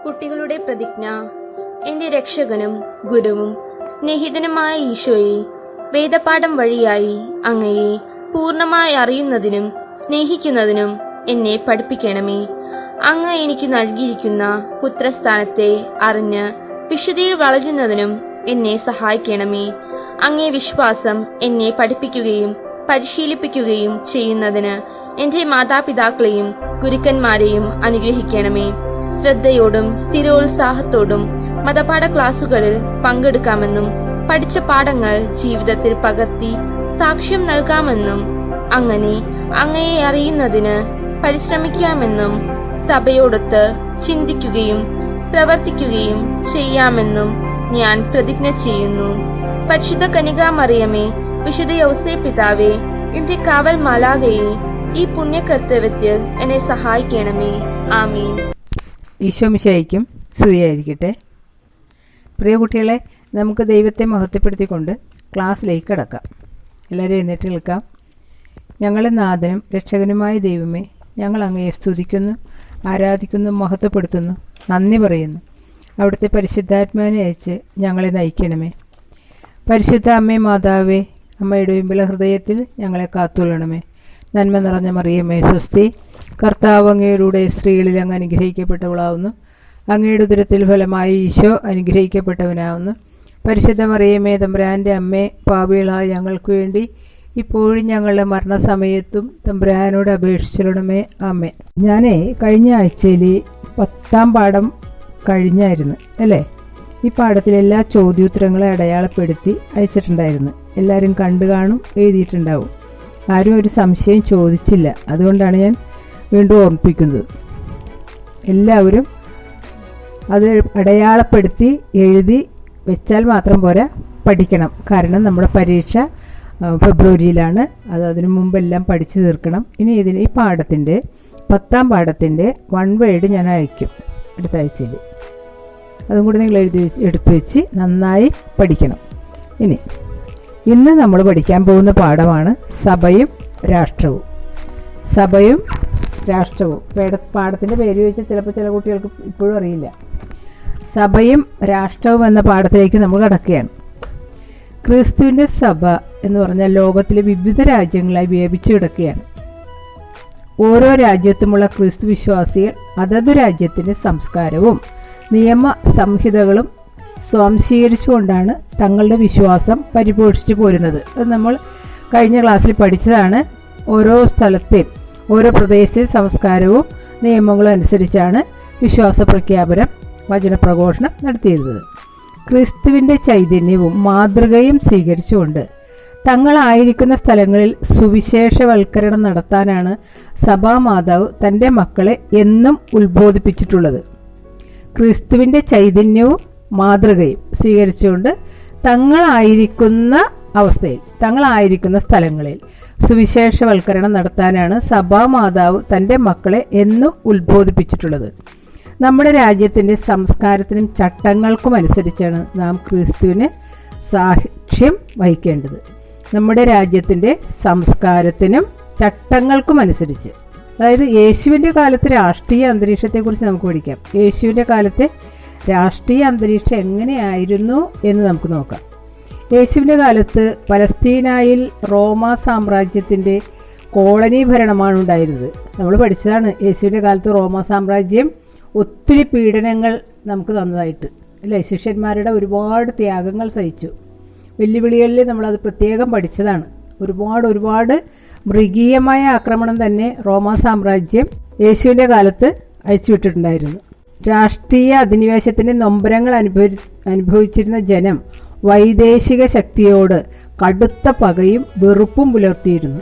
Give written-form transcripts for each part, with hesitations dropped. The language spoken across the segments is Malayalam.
കുട്ടികളുടെ പ്രതിജ്ഞ. എന്റെ രക്ഷകനും ഗുരുവും സ്നേഹിതനുമായ ഈശോയെ, വേദപാഠം വഴിയായി അങ്ങയെ പൂർണ്ണമായി അറിയുന്നതിനും സ്നേഹിക്കുന്നതിനും എന്നെ പഠിപ്പിക്കണമേ. അങ്ങ് എനിക്ക് നൽകിയിരിക്കുന്ന പുത്രസ്ഥാനത്തെ അറിഞ്ഞ് വിശുദ്ധിയിൽ വളരുന്നതിനും എന്നെ സഹായിക്കണമേ. അങ്ങേ വിശ്വാസം എന്നെ പഠിപ്പിക്കുകയും പരിശീലിപ്പിക്കുകയും ചെയ്യുന്നതിന് എന്റെ മാതാപിതാക്കളെയും ഗുരുക്കന്മാരെയും അനുഗ്രഹിക്കണമേ. ശ്രദ്ധയോടും സ്ഥിരോത്സാഹത്തോടും മതപാഠ ക്ലാസുകളിൽ പങ്കെടുക്കാമെന്നും പഠിച്ച പാഠങ്ങൾ ജീവിതത്തിൽ പകർത്തി സാക്ഷ്യം നൽകാമെന്നും അങ്ങനെ അങ്ങയെ അറിയുന്നതിന് പരിശ്രമിക്കാമെന്നും സഭയോടൊത്ത് ചിന്തിക്കുകയും പ്രവർത്തിക്കുകയും ചെയ്യാമെന്നും ഞാൻ പ്രതിജ്ഞ ചെയ്യുന്നു. പരിശുദ്ധ കന്യകാമറിയമേ, വിശുദ്ധ യൗസേപ്പ് പിതാവേ, എന്റെ കാവൽ മാലാഖയെ, ഈ പുണ്യകർത്തവ്യത്തിൽ എന്നെ സഹായിക്കണമേ. ആമീൻ. ഈശോ മിശിഹായ്ക്കും സ്തുതിയായിരിക്കട്ടെ. പ്രിയ കുട്ടികളെ, നമുക്ക് ദൈവത്തെ മഹത്വപ്പെടുത്തിക്കൊണ്ട് ക്ലാസ്സിലേക്ക് കടക്കാം. എല്ലാവരും എഴുന്നേറ്റ് നിൽക്കാം. ഞങ്ങളുടെ നാഥനും രക്ഷകനുമായ ദൈവമേ, ഞങ്ങൾ അങ്ങയെ സ്തുതിക്കുന്നു, ആരാധിക്കുന്നു, മഹത്വപ്പെടുത്തുന്നു, നന്ദി പറയുന്നു. അവിടുത്തെ പരിശുദ്ധാത്മാവിനെ അയച്ച് ഞങ്ങളെ നയിക്കണമേ. പരിശുദ്ധ അമ്മേ മാതാവേ, അമ്മയുടെ വിമല ഹൃദയത്തിൽ ഞങ്ങളെ കാത്തുകൊള്ളണമേ. നന്മ നിറഞ്ഞ മറിയമേ സ്വസ്തി, കർത്താവ് അങ്ങയുടെ സ്ത്രീകളിൽ അങ്ങ് അനുഗ്രഹിക്കപ്പെട്ടവളാവുന്നു. അങ്ങയുടെ ഉദരത്തിൽ ഫലമായി ഈശോ അനുഗ്രഹിക്കപ്പെട്ടവനാവുന്നു. പരിശുദ്ധ മറിയമേ, തമ്പുരാൻ്റെ അമ്മേ, പാപികളായ ഞങ്ങൾക്ക് വേണ്ടി ഇപ്പോഴും ഞങ്ങളുടെ മരണസമയത്തും തമ്പുരാനോട് അപേക്ഷിച്ചിടണമേ. അമ്മേ. ഞാനേ കഴിഞ്ഞ ആഴ്ചയിൽ 10ാം പാഠം കഴിഞ്ഞായിരുന്നു അല്ലേ? ഈ പാഠത്തിൽ എല്ലാ ചോദ്യോത്തരങ്ങളെ അടയാളപ്പെടുത്തി അയച്ചിട്ടുണ്ടായിരുന്നു. എല്ലാവരും കണ്ടു കാണും, എഴുതിയിട്ടുണ്ടാവും. ആരും ഒരു സംശയം ചോദിച്ചില്ല. അതുകൊണ്ടാണ് ഞാൻ വീണ്ടും ഓർമ്മിപ്പിക്കുന്നത്. എല്ലാവരും അത് അടയാളപ്പെടുത്തി എഴുതി വെച്ചാൽ മാത്രം പോരാ, പഠിക്കണം. കാരണം നമ്മുടെ പരീക്ഷ ഫെബ്രുവരിയിലാണ്. അതിനു മുമ്പെല്ലാം പഠിച്ചു തീർക്കണം. ഇനി ഈ പാഠത്തിൻ്റെ 10ാം പാഠത്തിൻ്റെ 1 വേർഡ് ഞാൻ അയക്കും അടുത്ത ആഴ്ചയിൽ. അതും കൂടി നിങ്ങൾ എടുത്തു വെച്ച് നന്നായി പഠിക്കണം. ഇന്ന് നമ്മൾ പഠിക്കാൻ പോകുന്ന പാഠമാണ് സഭയും രാഷ്ട്രവും. സഭയും രാഷ്ട്രവും. പാഠത്തിൻ്റെ പേര് ചോദിച്ചാൽ ചിലപ്പോൾ ചില കുട്ടികൾക്ക് ഇപ്പോഴും അറിയില്ല. സഭയും രാഷ്ട്രവും എന്ന പാഠത്തിലേക്ക് നമ്മൾ കടക്കുകയാണ്. ക്രിസ്തുവിൻ്റെ സഭ എന്ന് പറഞ്ഞാൽ ലോകത്തിലെ വിവിധ രാജ്യങ്ങളായി വ്യാപിച്ചു കിടക്കുകയാണ്. ഓരോ രാജ്യത്തുമുള്ള ക്രിസ്തു വിശ്വാസികൾ അതത് രാജ്യത്തിൻ്റെ സംസ്കാരവും നിയമ സംഹിതകളും സ്വാംശീകരിച്ചുകൊണ്ടാണ് തങ്ങളുടെ വിശ്വാസം പരിപോഷിച്ചു പോരുന്നത്. അത് നമ്മൾ കഴിഞ്ഞ ക്ലാസ്സിൽ പഠിച്ചതാണ്. ഓരോ സ്ഥലത്തെയും ഓരോ പ്രദേശത്തെയും സംസ്കാരവും നിയമങ്ങളും അനുസരിച്ചാണ് വിശ്വാസ പ്രഖ്യാപനം, വചനപ്രഘോഷണം നടത്തിയിരുന്നത്. ക്രിസ്തുവിൻ്റെ ചൈതന്യവും മാതൃകയും സ്വീകരിച്ചുകൊണ്ട് തങ്ങളായിരിക്കുന്ന സ്ഥലങ്ങളിൽ സുവിശേഷവൽക്കരണം നടത്താനാണ് സഭാമാതാവ് തൻ്റെ മക്കളെ എന്നും ഉത്ബോധിപ്പിച്ചിട്ടുള്ളത്. ക്രിസ്തുവിൻ്റെ ചൈതന്യവും മാതൃകയും സ്വീകരിച്ചുകൊണ്ട് തങ്ങളായിരിക്കുന്ന അവസ്ഥയിൽ, തങ്ങളായിരിക്കുന്ന സ്ഥലങ്ങളിൽ സുവിശേഷവൽക്കരണം നടത്താനാണ് സഭാമാതാവ് തൻ്റെ മക്കളെ എന്നും ഉത്ബോധിപ്പിച്ചിട്ടുള്ളത്. നമ്മുടെ രാജ്യത്തിൻ്റെ സംസ്കാരത്തിനും ചട്ടങ്ങൾക്കും അനുസരിച്ചാണ് നാം ക്രിസ്തുവിന് സാക്ഷ്യം വഹിക്കേണ്ടത്. നമ്മുടെ രാജ്യത്തിൻ്റെ സംസ്കാരത്തിനും ചട്ടങ്ങൾക്കും അനുസരിച്ച്, അതായത് യേശുവിൻ്റെ കാലത്തെ രാഷ്ട്രീയ അന്തരീക്ഷത്തെക്കുറിച്ച് നമുക്ക് പഠിക്കാം. യേശുവിൻ്റെ കാലത്തെ രാഷ്ട്രീയ അന്തരീക്ഷം എങ്ങനെയായിരുന്നു എന്ന് നമുക്ക് നോക്കാം. യേശുവിൻ്റെ കാലത്ത് പലസ്തീനായിൽ റോമാ സാമ്രാജ്യത്തിൻ്റെ കോളനി ഭരണമാണ് ഉണ്ടായിരുന്നത്. നമ്മൾ പഠിച്ചതാണ് യേശുവിൻ്റെ കാലത്ത് റോമാ സാമ്രാജ്യം ഒത്തിരി പീഡനങ്ങൾ നമുക്ക് തന്നതായിട്ട് അല്ലേ? ശിഷ്യന്മാരുടെ ഒരുപാട് ത്യാഗങ്ങൾ സഹിച്ചു. വെല്ലുവിളികളിൽ നമ്മളത് പ്രത്യേകം പഠിച്ചതാണ്. ഒരുപാട് മൃഗീയമായ ആക്രമണം തന്നെ റോമാ സാമ്രാജ്യം യേശുവിൻ്റെ കാലത്ത് അഴിച്ചുവിട്ടിട്ടുണ്ടായിരുന്നു. രാഷ്ട്രീയ അധിനിവേശത്തിൻ്റെ നൊമ്പരങ്ങൾ അനുഭവിച്ചിരുന്ന ജനം വൈദേശിക ശക്തിയോട് കടുത്ത പകയും വെറുപ്പും പുലർത്തിയിരുന്നു.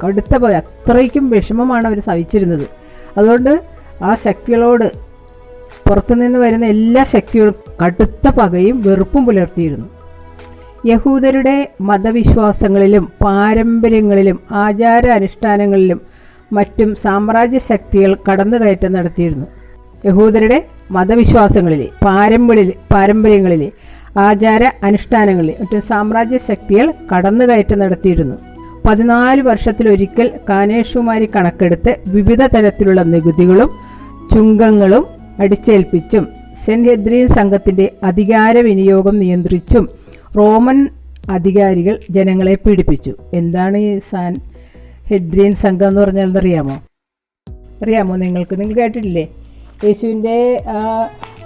കടുത്ത പക, അത്രയ്ക്കും വിഷമമാണ് അവർ സഹിച്ചിരുന്നത്. അതുകൊണ്ട് ആ ശക്തികളോട്, പുറത്തുനിന്ന് വരുന്ന എല്ലാ ശക്തിയോടും കടുത്ത പകയും വെറുപ്പും പുലർത്തിയിരുന്നു. യഹൂദരുടെ മതവിശ്വാസങ്ങളിലും പാരമ്പര്യങ്ങളിലും ആചാര അനുഷ്ഠാനങ്ങളിലും മറ്റും സാമ്രാജ്യ ശക്തികൾ കടന്നുകയറ്റം നടത്തിയിരുന്നു. യഹൂദരുടെ മതവിശ്വാസങ്ങളിലെ പാരമ്പര്യങ്ങളിലെ ആചാര അനുഷ്ഠാനങ്ങളിലെ മറ്റും സാമ്രാജ്യ ശക്തികൾ കടന്നുകയറ്റം നടത്തിയിരുന്നു. 14 വർഷത്തിലൊരിക്കൽ കാനേഷുമാരി കണക്കെടുത്ത് വിവിധ തരത്തിലുള്ള നികുതികളും ചുങ്കങ്ങളും അടിച്ചേൽപ്പിച്ചും സെൻഹെദ്രീൻ സംഘത്തിന്റെ അധികാര വിനിയോഗം നിയന്ത്രിച്ചും റോമൻ അധികാരികൾ ജനങ്ങളെ പീഡിപ്പിച്ചു. എന്താണ് ഈ സാൻഹെദ്രീൻ സംഘം എന്ന് പറഞ്ഞാൽ അറിയാമോ നിങ്ങൾക്ക്? നിങ്ങൾ കേട്ടിട്ടില്ലേ? യേശുവിൻ്റെ ആ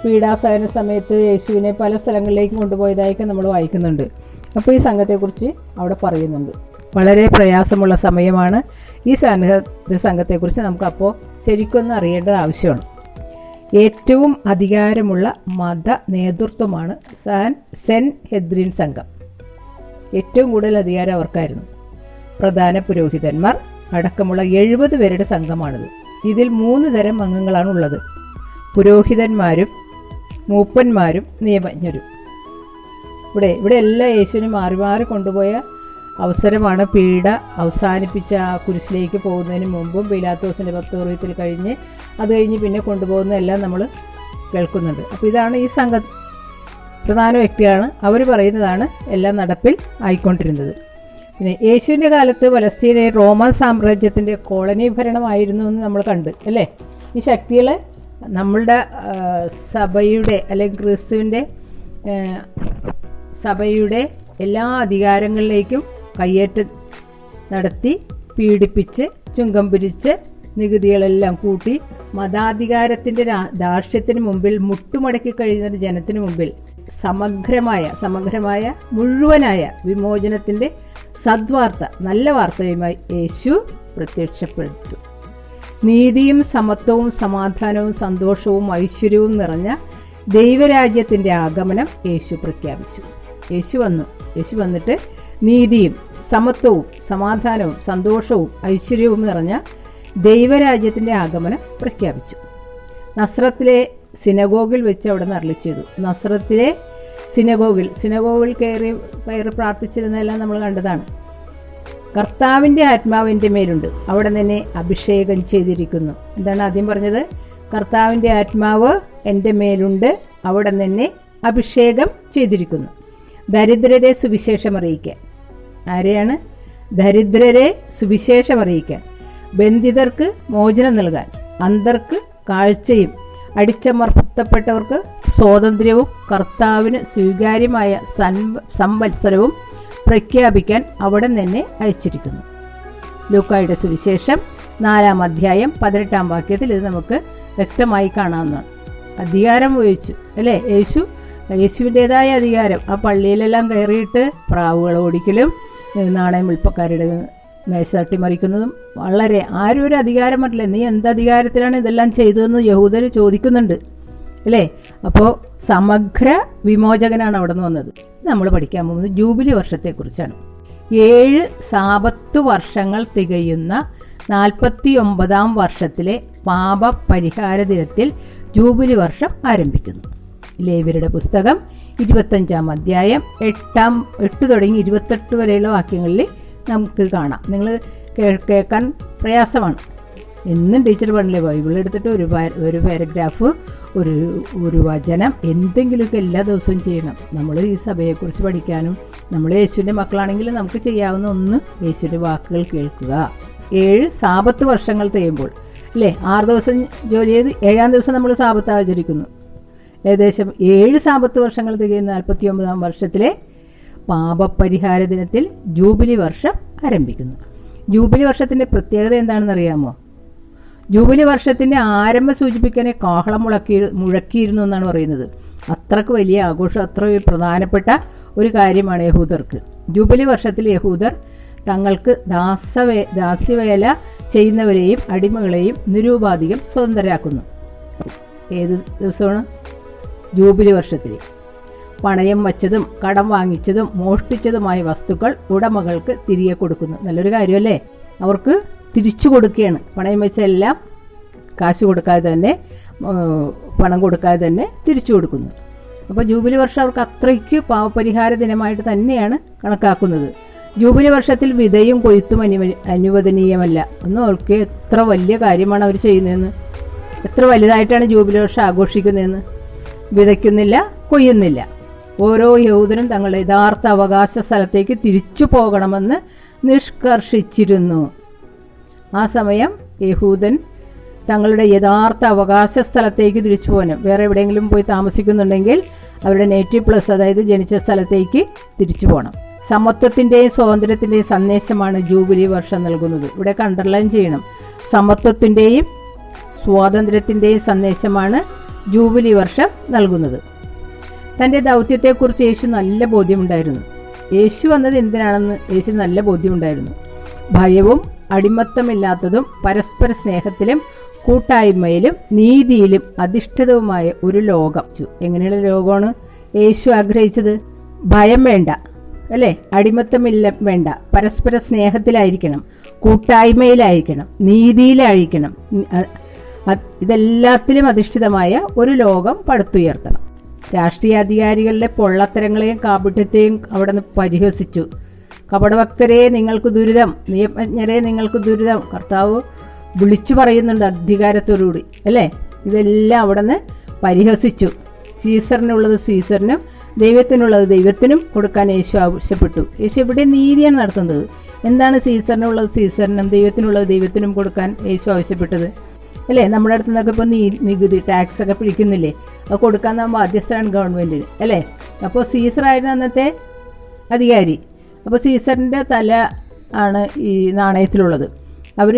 പീഡാസഹന സമയത്ത് യേശുവിനെ പല സ്ഥലങ്ങളിലേക്കും കൊണ്ടുപോയതായൊക്കെ നമ്മൾ വായിക്കുന്നുണ്ട്. അപ്പോൾ ഈ സംഘത്തെക്കുറിച്ച് അവിടെ പറയുന്നുണ്ട്. വളരെ പ്രയാസമുള്ള സമയമാണ്. ഈ സംഘത്തെക്കുറിച്ച് നമുക്കപ്പോൾ ശരിക്കൊന്ന് അറിയേണ്ടത് ആവശ്യമാണ്. ഏറ്റവും അധികാരമുള്ള മത നേതൃത്വമാണ് സെൻഹെദ്രീൻ സംഘം. ഏറ്റവും കൂടുതൽ അധികാരം അവർക്കായിരുന്നു. പ്രധാന പുരോഹിതന്മാർ അടക്കമുള്ള 70 പേരുടെ സംഘമാണിത്. ഇതിൽ 3 തരം അംഗങ്ങളാണ് ഉള്ളത്: പുരോഹിതന്മാരും മൂപ്പന്മാരും നിയമജ്ഞരും. ഇവിടെ എല്ലാം യേശുവിനെ മാറി മാറി കൊണ്ടുപോയ അവസരമാണ്. പീഡ അവസാനിപ്പിച്ച ആ കുരിശിലേക്ക് പോകുന്നതിന് മുമ്പും പീലാത്തോസിൻ്റെ പത്തോറിയത്തിൽ കഴിഞ്ഞ് അത് കഴിഞ്ഞ് പിന്നെ കൊണ്ടുപോകുന്നതെല്ലാം നമ്മൾ കേൾക്കുന്നുണ്ട്. അപ്പോൾ ഇതാണ് ഈ സംഘ പ്രധാന വ്യക്തിയാണ്. അവർ പറയുന്നതാണ് എല്ലാം നടപ്പിൽ ആയിക്കൊണ്ടിരുന്നത്. പിന്നെ യേശുവിൻ്റെ കാലത്ത് പലസ്തീനെ റോമൻ സാമ്രാജ്യത്തിൻ്റെ കോളനി ഭരണമായിരുന്നു എന്ന് നമ്മൾ കണ്ട് അല്ലേ? ഈ ശക്തികൾ നമ്മളുടെ സഭയുടെ അല്ലെങ്കിൽ ക്രിസ്തുവിൻ്റെ സഭയുടെ എല്ലാ അധികാരങ്ങളിലേക്കും കയ്യേറ്റം നടത്തി പീഡിപ്പിച്ച് ചുങ്കം പിരിച്ച് നികുതികളെല്ലാം കൂട്ടി മതാധികാരത്തിൻ്റെ ധാർഷ്ട്യത്തിന് മുമ്പിൽ മുട്ടുമടക്കി കഴിയുന്ന ജനത്തിന് മുമ്പിൽ സമഗ്രമായ മുഴുവനായ വിമോചനത്തിൻ്റെ സദ്വാർത്ത, നല്ല വാർത്തയുമായി യേശു പ്രത്യക്ഷപ്പെട്ടു. നീതിയും സമത്വവും സമാധാനവും സന്തോഷവും ഐശ്വര്യവും നിറഞ്ഞ ദൈവരാജ്യത്തിൻ്റെ ആഗമനം യേശു പ്രഖ്യാപിച്ചു. യേശു വന്നിട്ട് നീതിയും സമത്വവും സമാധാനവും സന്തോഷവും ഐശ്വര്യവും നിറഞ്ഞ ദൈവരാജ്യത്തിൻ്റെ ആഗമനം പ്രഖ്യാപിച്ചു. നസ്രത്തിലെ സിനഗോഗിൽ വെച്ച് അവിടെ അരുളി ചെയ്തു. നസ്രത്തിലെ സിനഗോഗിൽ കയറി പ്രാർത്ഥിച്ചിരുന്നതെല്ലാം നമ്മൾ കണ്ടതാണ്. കർത്താവിൻ്റെ ആത്മാവ് എൻ്റെ മേലുണ്ട്, അവിടെ നിന്നെ അഭിഷേകം ചെയ്തിരിക്കുന്നു. എന്താണ് ആദ്യം പറഞ്ഞത്? കർത്താവിൻ്റെ ആത്മാവ് എൻ്റെ മേലുണ്ട്, അവിടെ നിന്നെ അഭിഷേകം ചെയ്തിരിക്കുന്നു. ദരിദ്രരെ സുവിശേഷം അറിയിക്കാൻ. ആരെയാണ്? ദരിദ്രരെ സുവിശേഷം അറിയിക്കാൻ, ബന്ധിതർക്ക് മോചനം നൽകാൻ, അന്ധർക്ക് കാഴ്ചയും അടിച്ചമർത്തപ്പെട്ടവർക്ക് സ്വാതന്ത്ര്യവും കർത്താവിന് സ്വീകാര്യമായ സംവത്സരവും പ്രഖ്യാപിക്കാൻ അവിടെ നിന്നെ അയച്ചിരിക്കുന്നു. ലൂക്കായുടെ സുവിശേഷം 4-ാം അധ്യായം 18-ാം വാക്യത്തിൽ ഇത് നമുക്ക് വ്യക്തമായി കാണാവുന്നതാണ്. അധികാരം ഉപയോഗിച്ചു അല്ലേ? യേശുവിൻ്റെതായ അധികാരം. ആ പള്ളിയിലെല്ലാം കയറിയിട്ട് പ്രാവുകൾ ഓടിക്കലും നാണയം വിൽപ്പക്കാരുടെ മേശ തട്ടിമറിക്കുന്നതും വളരെ ആരും ഒരു അധികാരം പറ്റില്ല. നീ എന്തധികാരത്തിലാണ് ഇതെല്ലാം ചെയ്തതെന്ന് യഹൂദർ ചോദിക്കുന്നുണ്ട് അല്ലേ? അപ്പോൾ സമഗ്ര വിമോചകനാണ് അവിടെ നിന്ന് വന്നത്. നമ്മൾ പഠിക്കാൻ പോകുന്നത് ജൂബിലി വർഷത്തെക്കുറിച്ചാണ്. 7 സാബത്ത് വർഷങ്ങൾ തികയുന്ന 49-ാം വർഷത്തിലെ പാപപരിഹാര ദിനത്തിൽ ജൂബിലി വർഷം ആരംഭിക്കുന്നു. ലേവ്യരുടെ പുസ്തകം 25-ാം അധ്യായം 8 തുടങ്ങി 28 വരെയുള്ള വാക്യങ്ങളിൽ നമുക്ക് കാണാം. നിങ്ങൾ കേൾക്കാൻ പ്രയാസമാണ്. എന്നും ടീച്ചർ പറഞ്ഞില്ലേ, ബൈബിൾ എടുത്തിട്ട് ഒരു പാരഗ്രാഫ്, ഒരു വചനം എന്തെങ്കിലുമൊക്കെ എല്ലാ ദിവസവും ചെയ്യണം. നമ്മൾ ഈ സഭയെക്കുറിച്ച് പഠിക്കാനും നമ്മൾ യേശുവിൻ്റെ മക്കളാണെങ്കിൽ നമുക്ക് ചെയ്യാവുന്ന ഒന്ന് യേശുവിൻ്റെ വാക്കുകൾ കേൾക്കുക. 7 സാബത്ത് വർഷങ്ങൾ തികയുമ്പോൾ അല്ലേ? 6 ദിവസം ജോലി ചെയ്ത് 7-ാം ദിവസം നമ്മൾ സാബത്ത് ആചരിക്കുന്നു. ഏകദേശം 7 സാബത്ത് വർഷങ്ങൾ തികയുന്ന 49-ാം വർഷത്തിലെ പാപപരിഹാര ദിനത്തിൽ ജൂബിലി വർഷം ആരംഭിക്കുന്നു. ജൂബിലി വർഷത്തിൻ്റെ പ്രത്യേകത എന്താണെന്ന് അറിയാമോ? ജൂബിലി വർഷത്തിൻ്റെ ആരംഭം സൂചിപ്പിക്കാനെ കാഹളം മുഴക്കിയിരുന്നു എന്നാണ് പറയുന്നത്. അത്രക്ക് വലിയ ആഘോഷം, അത്ര പ്രധാനപ്പെട്ട ഒരു കാര്യമാണ് യഹൂദർക്ക്. ജൂബിലി വർഷത്തിൽ യഹൂദർ തങ്ങൾക്ക് ദാസ്യവേല ചെയ്യുന്നവരെയും അടിമകളെയും നിരൂപാധികം സ്വതന്ത്രരാക്കുന്നു. ഏത് ദിവസമാണ്? ജൂബിലി വർഷത്തിൽ. പണയം വച്ചതും കടം വാങ്ങിച്ചതും മോഷ്ടിച്ചതുമായ വസ്തുക്കൾ ഉടമകൾക്ക് തിരികെ കൊടുക്കുന്നു. നല്ലൊരു കാര്യമല്ലേ? അവർക്ക് തിരിച്ചു കൊടുക്കുകയാണ്. പണയം വെച്ച എല്ലാം കാശ് കൊടുക്കാതെ തന്നെ, പണം കൊടുക്കാതെ തന്നെ തിരിച്ചു കൊടുക്കുന്നു. അപ്പോൾ ജൂബിലി വർഷം അവർക്ക് അത്രയ്ക്ക് പാവപരിഹാര ദിനമായിട്ട് തന്നെയാണ് കണക്കാക്കുന്നത്. ജൂബിലി വർഷത്തിൽ വിതയും കൊയ്ത്തും അനുവദനീയമല്ല. ഒന്ന് അവർക്ക് എത്ര വലിയ കാര്യമാണ് അവർ ചെയ്യുന്നതെന്ന്, എത്ര വലുതായിട്ടാണ് ജൂബിലി വർഷം ആഘോഷിക്കുന്നതെന്ന്. വിതയ്ക്കുന്നില്ല, കൊയ്യുന്നില്ല. ഓരോ യഹൂദനും തങ്ങളുടെ യഥാർത്ഥ അവകാശ സ്ഥലത്തേക്ക് തിരിച്ചു പോകണമെന്ന് നിഷ്കർഷിച്ചിരുന്നു. ആ സമയം യഹൂദൻ തങ്ങളുടെ യഥാർത്ഥ അവകാശ സ്ഥലത്തേക്ക് തിരിച്ചു പോകാനും, വേറെ എവിടെയെങ്കിലും പോയി താമസിക്കുന്നുണ്ടെങ്കിൽ അവരുടെ നേറ്റീവ് പ്ലസ്, അതായത് ജനിച്ച സ്ഥലത്തേക്ക് തിരിച്ചു പോകണം. സമത്വത്തിന്റെയും സ്വാതന്ത്ര്യത്തിന്റെയും സന്ദേശമാണ് ജൂബിലി വർഷം നൽകുന്നത്. ഇവിടെ അണ്ടർലൈൻ ചെയ്യണം. സമത്വത്തിന്റെയും സ്വാതന്ത്ര്യത്തിന്റെയും സന്ദേശമാണ് ജൂബിലി വർഷം നൽകുന്നത്. തന്റെ ദൗത്യത്തെക്കുറിച്ച് യേശു നല്ല ബോധ്യമുണ്ടായിരുന്നു. യേശു വന്നത് എന്തിനാണെന്ന് യേശു നല്ല ബോധ്യമുണ്ടായിരുന്നു. ഭയവും അടിമത്തമില്ലാത്തതും പരസ്പര സ്നേഹത്തിലും കൂട്ടായ്മയിലും നീതിയിലും അധിഷ്ഠിതവുമായ ഒരു ലോകം. എങ്ങനെയുള്ള ലോകമാണ് യേശു ആഗ്രഹിച്ചത്? ഭയം വേണ്ട, അല്ലേ? അടിമത്തമില്ല വേണ്ട, പരസ്പര സ്നേഹത്തിലായിരിക്കണം, കൂട്ടായ്മയിലായിരിക്കണം, നീതിയിലായിരിക്കണം. ഇതെല്ലാത്തിലും അധിഷ്ഠിതമായ ഒരു ലോകം പടുത്തുയർത്തണം. രാഷ്ട്രീയ അധികാരികളുടെ പൊള്ളത്തരങ്ങളെയും കാപട്യത്തെയും അവിടെ നിന്ന് പരിഹസിച്ചു. കപടഭക്തരെ നിങ്ങൾക്ക് ദുരിതം, നിയമജ്ഞരെ നിങ്ങൾക്ക് ദുരിതം, കർത്താവ് വിളിച്ചു പറയുന്നുണ്ട് അധികാരത്തോടുകൂടി, അല്ലേ? ഇതെല്ലാം അവിടെ നിന്ന് പരിഹസിച്ചു. സീസറിനുള്ളത് സീസറിനും ദൈവത്തിനുള്ളത് ദൈവത്തിനും കൊടുക്കാൻ യേശു ആവശ്യപ്പെട്ടു. യേശു ഇവിടെ നീതിയാണ് നടത്തുന്നത്. എന്താണ് സീസറിനുള്ളത് സീസറിനും ദൈവത്തിനുള്ളത് ദൈവത്തിനും കൊടുക്കാൻ യേശു ആവശ്യപ്പെട്ടത്, അല്ലേ? നമ്മുടെ അടുത്ത് നിന്നൊക്കെ ഇപ്പോൾ നികുതി ടാക്സ് ഒക്കെ പിടിക്കുന്നില്ലേ? അത് കൊടുക്കാൻ നമ്മൾ ബാധ്യസ്ഥരാണ് ഗവൺമെന്റിന്, അല്ലേ? അപ്പോൾ സീസറായിരുന്നു അന്നത്തെ അധികാരി. അപ്പോൾ സീസറിന്റെ തല ആണ് ഈ നാണയത്തിലുള്ളത്. അവർ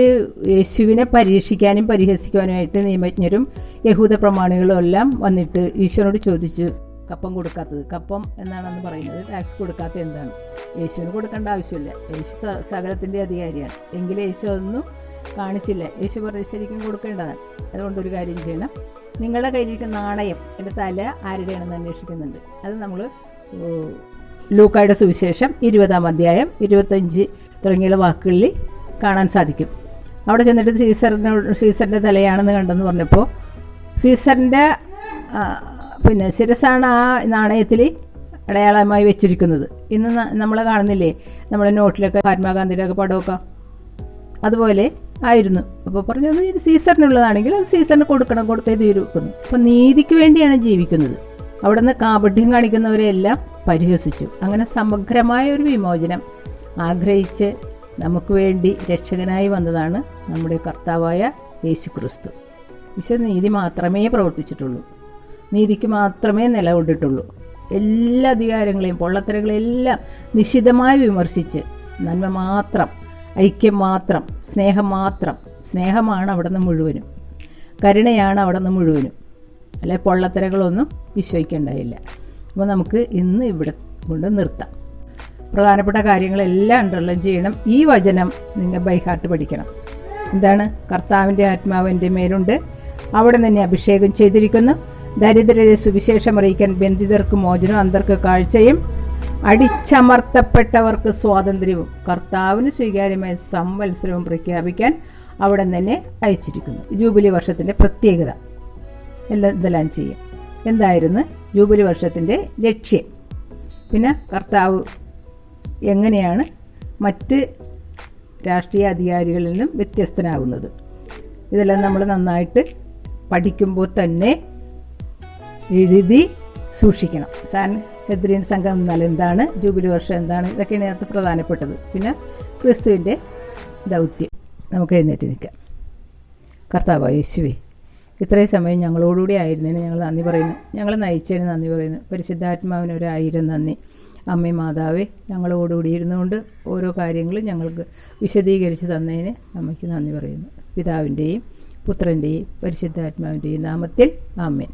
യേശുവിനെ പരീക്ഷിക്കാനും പരിഹസിക്കാനുമായിട്ട് നിയമജ്ഞരും യഹൂദ പ്രമാണികളും എല്ലാം വന്നിട്ട് ഈശോനോട് ചോദിച്ചു, കപ്പം കൊടുക്കാത്തത്, കപ്പം എന്നാണെന്ന് പറയുന്നത്, ടാക്സ് കൊടുക്കാത്തത് എന്താണ്? യേശുവിന് കൊടുക്കേണ്ട ആവശ്യമില്ല, യേശു സകലത്തിന്റെ അധികാരിയാണ്. എങ്കിലും യേശു അതൊന്നും കാണിച്ചില്ല. യേശു പറഞ്ഞത് ശരിക്കും കൊടുക്കേണ്ടതാണ്. അതുകൊണ്ടൊരു കാര്യം ചെയ്യണം, നിങ്ങളുടെ കയ്യിലിരിക്കുന്ന നാണയം എൻ്റെ തല ആരുടെയാണെന്ന് അന്വേഷിക്കുന്നുണ്ട്. അത് നമ്മൾ ലൂക്കായുടെ സുവിശേഷം 20-ാം അധ്യായം 25 തുടങ്ങിയുള്ള വാക്കുകളിൽ കാണാൻ സാധിക്കും. അവിടെ ചെന്നിട്ട് സീസറിന്റെ തലയാണെന്ന് കണ്ടെന്ന് പറഞ്ഞപ്പോൾ സീസറിന്റെ ശിരസാണ് ആ നാണയത്തിൽ അടയാളമായി വെച്ചിരിക്കുന്നത്. ഇന്ന് നമ്മൾ കാണുന്നില്ലേ, നമ്മുടെ നോട്ടിലൊക്കെ മഹാത്മാഗാന്ധിയുടെ ഒക്കെ പടമൊക്കെ അതുപോലെ ആയിരുന്നു. അപ്പോൾ പറഞ്ഞത് ഇത് സീസറിനുള്ളതാണെങ്കിൽ അത് സീസറിന് കൊടുക്കണം, കൊടുത്തേ തീരുക്കുന്നു. അപ്പോൾ നീതിക്ക് വേണ്ടിയാണ് ജീവിക്കുന്നത്. അവിടെ നിന്ന് കാപട്യം കാണിക്കുന്നവരെല്ലാം പരിഹസിച്ചു. അങ്ങനെ സമഗ്രമായ ഒരു വിമോചനം ആഗ്രഹിച്ച് നമുക്ക് വേണ്ടി രക്ഷകനായി വന്നതാണ് നമ്മുടെ കർത്താവായ യേശു ക്രിസ്തു. ഈശോ നീതി മാത്രമേ പ്രവർത്തിച്ചിട്ടുള്ളൂ, നീതിക്ക് മാത്രമേ നിലകൊണ്ടിട്ടുള്ളൂ. എല്ലാ അധികാരങ്ങളെയും പൊള്ളത്തരങ്ങളെയും എല്ലാം നിശിതമായി വിമർശിച്ച് നന്മ മാത്രം, ഐക്യം മാത്രം, സ്നേഹം മാത്രം. സ്നേഹമാണ് അവിടെ നിന്ന് മുഴുവനും, കരുണയാണ് അവിടെ നിന്ന് മുഴുവനും. അല്ലെ പൊള്ളത്തരങ്ങളൊന്നും ഈശോയ്ക്കുണ്ടായില്ല. അപ്പോൾ നമുക്ക് ഇന്ന് ഇവിടെ കൊണ്ട് നിർത്താം. പ്രധാനപ്പെട്ട കാര്യങ്ങളെല്ലാം അണ്ടർലൈൻ ചെയ്യണം. ഈ വചനം നിങ്ങൾ ബൈ ഹാർട്ട് പഠിക്കണം. എന്താണ്? കർത്താവിൻ്റെ ആത്മാവ് എൻ്റെ മേലുണ്ട്, അവിടെ തന്നെ അഭിഷേകം ചെയ്തിരിക്കുന്നു, ദരിദ്രരെ സുവിശേഷം അറിയിക്കാൻ, ബന്ധിതർക്ക് മോചനം, അന്തർക്ക് കാഴ്ചയും, അടിച്ചമർത്തപ്പെട്ടവർക്ക് സ്വാതന്ത്ര്യവും, കർത്താവിന് സ്വീകാര്യമായ സംവത്സരവും പ്രഖ്യാപിക്കാൻ അവിടെ തന്നെ അയച്ചിരിക്കുന്നു. ജൂബിലി വർഷത്തിന്റെ പ്രത്യേകത ഇതെല്ലാം ചെയ്യും. എന്തായിരുന്നു ജൂബിലി വർഷത്തിന്റെ ലക്ഷ്യം? പിന്നെ കർത്താവ് എങ്ങനെയാണ് മറ്റ് രാഷ്ട്രീയ അധികാരികളിൽ നിന്നും വ്യത്യസ്തനാകുന്നത്? ഇതെല്ലാം നമ്മൾ നന്നായിട്ട് പഠിക്കുമ്പോൾ തന്നെ എഴുതി സൂക്ഷിക്കണം. സാൻഹെദ്രിൻ സംഘം എന്നാൽ എന്താണ്, ജൂബിലി വർഷം എന്താണ്, ഇതൊക്കെയാണ് ഇതിനകത്ത് പ്രധാനപ്പെട്ടത്. പിന്നെ ക്രിസ്തുവിൻ്റെ ദൗത്യം. നമുക്ക് എഴുന്നേറ്റ് നിൽക്കാം. കർത്താവായ യേശുവേ, ഇത്രയും സമയം ഞങ്ങളോടുകൂടി ആയിരുന്നതിന് ഞങ്ങൾ നന്ദി പറയുന്നു. ഞങ്ങൾ നയിച്ചതിന് നന്ദി പറയുന്നു. പരിശുദ്ധാത്മാവിന് 1000 നന്ദി. അമ്മേ മാതാവേ, ഞങ്ങളോടുകൂടി ഇരുന്നുകൊണ്ട് ഓരോ കാര്യങ്ങളും ഞങ്ങൾക്ക് വിശദീകരിച്ച് തന്നതിന് അമ്മയ്ക്ക് നന്ദി പറയുന്നു. പിതാവിൻ്റെയും പുത്രൻ്റെയും പരിശുദ്ധാത്മാവിൻ്റെയും നാമത്തിൽ ആമേൻ.